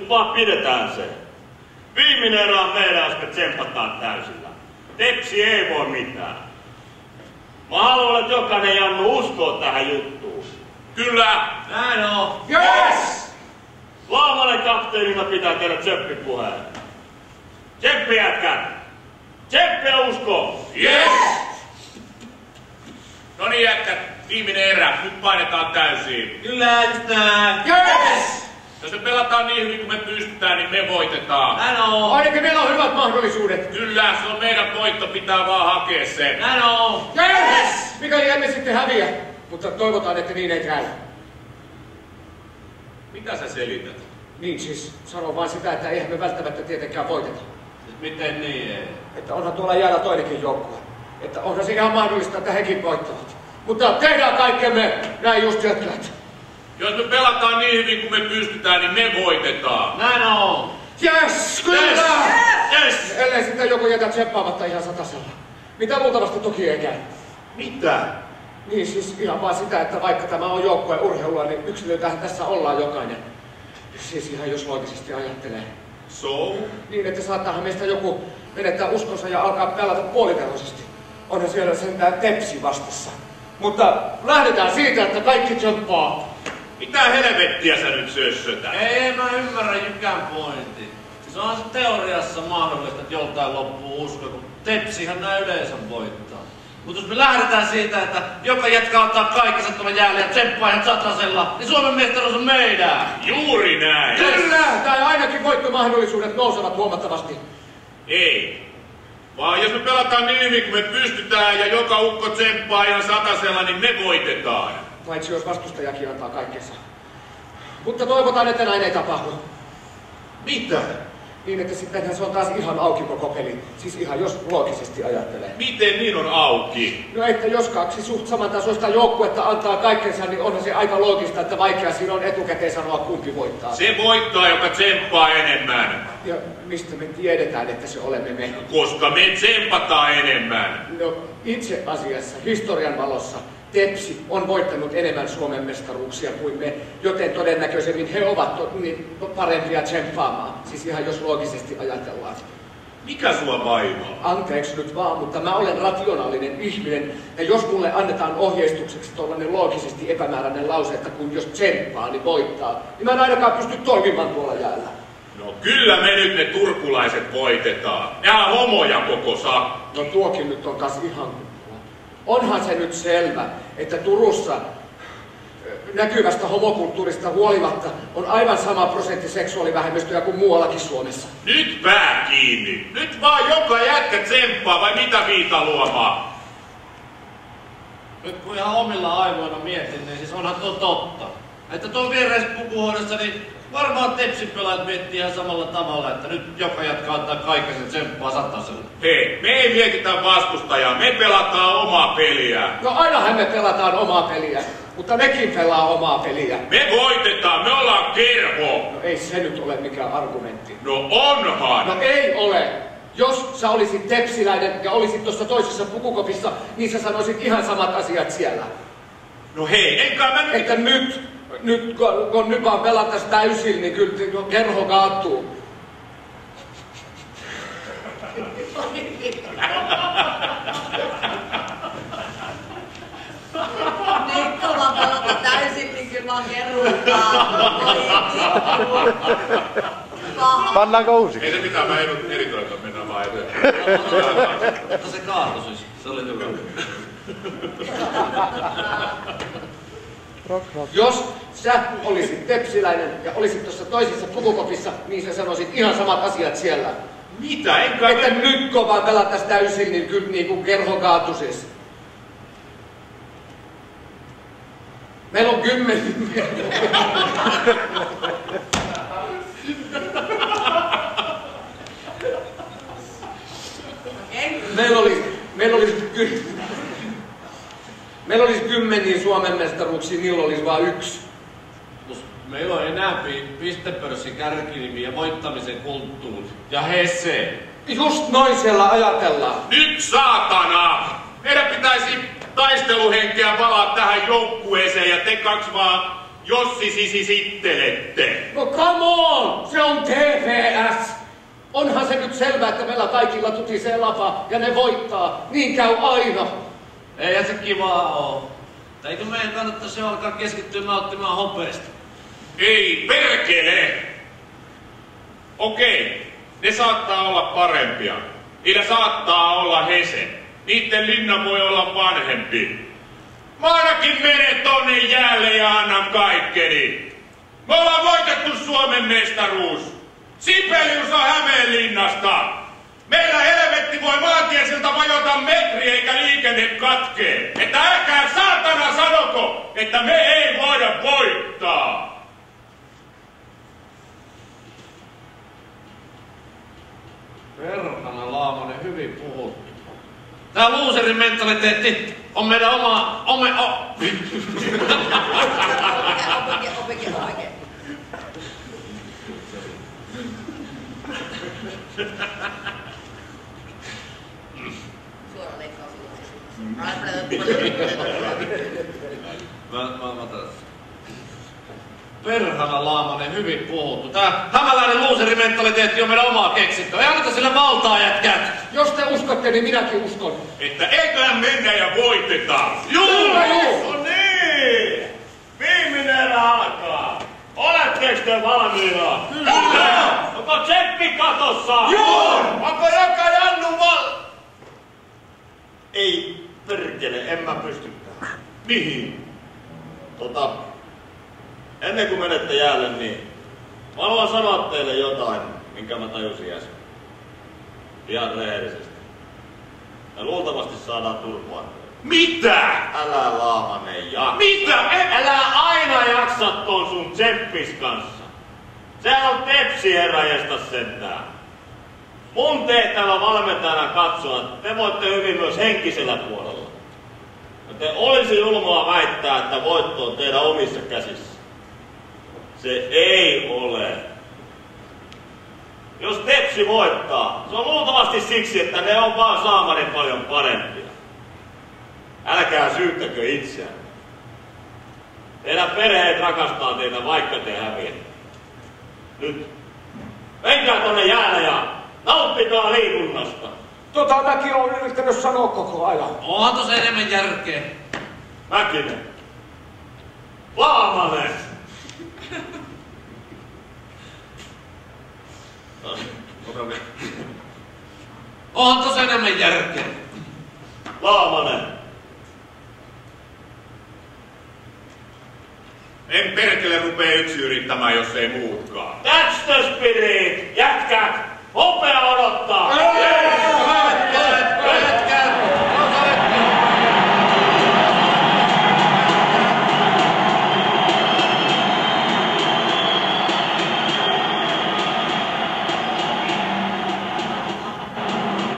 Nyt vaan pidetään se. Viimeinen erä on meidän, jos me tsempataan täysillä. Tepsi ei voi mitään. Mä haluan, että jokainen Jannu uskoo tähän juttuun. Kyllä! Näin on! Yes! Laamanen kapteenina pitää tehdä tsemppipuheen. Tsemppi jätkät! Tsemppiä usko! Yes! No niin jätkät, viimeinen erä. Nyt painetaan täysiin. Kyllä, just näin! Yes! Jos me pelataan niin hyvin kuin me pystytään, niin me voitetaan. Näin on! Ainakin meillä on hyvät mahdollisuudet. Kyllä, se on meidän voitto, pitää vaan hakea se. Näin on! Yes! Mikäli emme sitten häviä, mutta toivotaan, että niin ei käy. Mitä sä selität? Niin siis, sanon vaan sitä, että eihän me välttämättä tietenkään voiteta. Siis miten niin ei? Että onhan tuolla jäällä toinenkin joukkue. Että onhan se ihan mahdollista, että hekin voittavat. Mutta tehdään kaikkemme, näin just jätkät. Jos me pelataan niin hyvin kuin me pystytään, niin me voitetaan. Näin on! Yes, kyllä! Yes! Ellei sitten joku jätä tsemppaamatta ihan satasella. Mitä luultavasti toki ei käy. Mitä? Niin siis ihan vaan sitä, että vaikka tämä on joukkueen urheilua, niin yksilöitähän tässä ollaan jokainen. Siis ihan jos loogisesti ajattelee. So? Niin, että saattaahan meistä joku menettää uskonsa ja alkaa pelata puolitehoisesti. Onhan siellä sentään Tepsi vastassa. Mutta lähdetään siitä, että kaikki tsemppaa. Mitä helvettiä sä nyt sössötät? Ei mä ymmärrä Jykän pointti. Siis onhan se teoriassa mahdollista, että joltain loppuu usko, kun Tepsihän nää yleensä voittaa. Mutta jos me lähdetään siitä, että joka jätkä ottaa kaikkensa tuolla jäällä ja tsemppaa ihan satasella, niin Suomen mestaruus on meidän! Juuri näin! Kyllä! Tai ainakin voittomahdollisuudet nousevat huomattavasti. Ei. Vaan jos me pelataan niin hyvin kuin me pystytään ja joka ukko tsemppaa ihan satasella, niin me voitetaan. Paitsi jos vastustajakin antaa kaikkensa. Mutta toivotaan, että näin ei tapahdu. Mitä? Niin, että sittenhän se on taas ihan auki koko peli. Siis ihan jos loogisesti ajattelee. Miten niin on auki? No että jos kaksi suht samantasoista joukkuetta antaa kaikkensa, niin onhan se aika loogista, että vaikea siinä on etukäteen sanoa kumpi voittaa. Se voittaa, joka tsemppaa enemmän. Ja mistä me tiedetään, että se olemme me? Koska me tsempataan enemmän. No itse asiassa historian valossa Tepsi on voittanut enemmän Suomen mestaruuksia kuin me, joten todennäköisemmin he ovat niin parempia tsemppaamaan. Siis ihan jos loogisesti ajatellaan. Mikä sua vaivaa? Anteeksi nyt vaan, mutta mä olen rationaalinen ihminen, ja jos mulle annetaan ohjeistukseksi tollainen loogisesti epämääräinen lause, että kun jos tsemppaa, niin voittaa, niin mä en ainakaan pysty toimimaan tuolla jäällä. No kyllä me nyt ne turkulaiset voitetaan. Nää on homoja koko sakki. No tuokin nyt on taas ihan kukkua. Onhan se nyt selvä, että Turussa näkyvästä homokulttuurista huolimatta on aivan sama prosentti seksuaalivähemmistöjä kuin muuallakin Suomessa. Nyt pää kiinni. Nyt vaan joka jätkä tsemppaa vai mitä Viitaluomaa? Nyt kun ihan omilla aivoilla mietin, niin siis onhan tuo totta. Että tuon viereis pukuhuoneessa, niin varmaan Tepsin pelaajat miettii ihan samalla tavalla, että nyt joka jätkä ottaa kaiken tsemppaa satasella. Hei, me ei mietitä vastustajaa, me pelataan omaa peliä. No ainahan me pelataan omaa peliä, mutta nekin pelaa omaa peliä. Me voitetaan, me ollaan kerho. No ei se nyt ole mikään argumentti. No onhan. No ei ole. Jos sä olisit tepsiläinen ja olisit tuossa toisessa pukukopissa, niin sä sanoisit ihan samat asiat siellä. No hei, enkä mä nyt... Että nyt kun nyt vaan pelattaisi täysin, niin kyllä kerho kaatuu. Niin kova pelata täysin, niin kyllä vaan kerrottaa. Pannaanko uusiksi? Ei se mitään, mä editoin, mennään vaan eteenpäin. Mutta se kaatui siis, se oli hyvä. Jos sä olisit tepsiläinen ja olisit tuossa toisessa pukukopissa, niin sä sanoisit ihan samat asiat siellä. Mitä? Enkä Että mä... nyt kun vaan pelattaisi täysin, niin kyllä niin kuin kerho kaatuisi. Meillä on 10. Meillä olisi 10 Suomen mestaruuksia, niillä olisi vain 1. Meillä on enää pistepörssin kärkinimi ja voittamisen kulttuuri. Ja Hesse. Just noin siellä ajatellaan. Nyt saatana! Meidän pitäisi taisteluhenkeä valaa tähän joukkueeseen ja te kaksi vaan Jossi sisittelette. No come on! Se Se on TPS! Onhan se nyt selvää, että meillä kaikilla tutisee lapa ja ne voittaa. Niin käy aina. Eihän se kivaa oo. Eikö meidän kannattaisi jo alkaa keskittyä nauttimaan hopeista? Ei perkele! Okei, ne saattaa olla parempia. Niillä saattaa olla hese. Niitten linna voi olla vanhempi. Mä ainakin menen tonne jäälle ja annan kaikkeni. Me ollaan voitettu Suomen mestaruus. Sibelius on Hämeenlinnasta. Meillä helvetti voi maantiesiltä vajota metri eikä liikenne katkee. Että älkää saatana sanoko, että me ei voida voittaa. Perhana Laamonen, hyvin puhuttu. Tää loserin mentaliteetti on meidän oma... Oikein. Suora leikkaus. Mä tässä. Perhana Laamonen, hyvin puhuttu. Tää hämäläinen looserimentaliteetti on meidän omaa keksintöä. Ei anneta sille valtaa, jätkät. Jos te uskotte, niin minäkin uskon. Että eiköhän mennä ja voitetaan. Juu! No niin! Viimeinen erä alkaa. Oletteko te valmiina? Kyllä! Onko tseppi katossa? Joo! Onko joka Jannu Ei perkele, en mä pystykään. Mihin? Ennen kuin menette jäälle, niin mä haluan sanoa teille jotain, minkä mä tajusin äsken. Ihan rehellisesti. Ja luultavasti saadaan turpaa. Mitä? Älä Laamanen jaksa. Mitä? Älä aina jaksa ton sun tseppis kanssa. Sehän on tepsiheräjästä sentään. Mun tehtävä valmentajana katsoa, että te voitte hyvin myös henkisellä puolella. Joten olisi julmaa väittää, että voitto on teidän omissa käsissä. Se ei ole. Jos Tepsi voittaa, se on luultavasti siksi, että ne on vaan saamarin paljon parempia. Älkää syyttäkö itseään. Teidän perheet rakastaa teitä, vaikka te häviätte. Nyt, menkää tonne jäälle ja nauttikaa liikunnasta. Mäkin olen yrittänyt sanoa koko ajan. Onhan tossa enemmän järkeä. Mäkinen. Laamanen. Onhan tossa enemmän järkeä. Laamanen. En perkele rupee yksi yrittämään, jos ei muutkaan. That's the spirit! Jätkät! Hopea odottaa!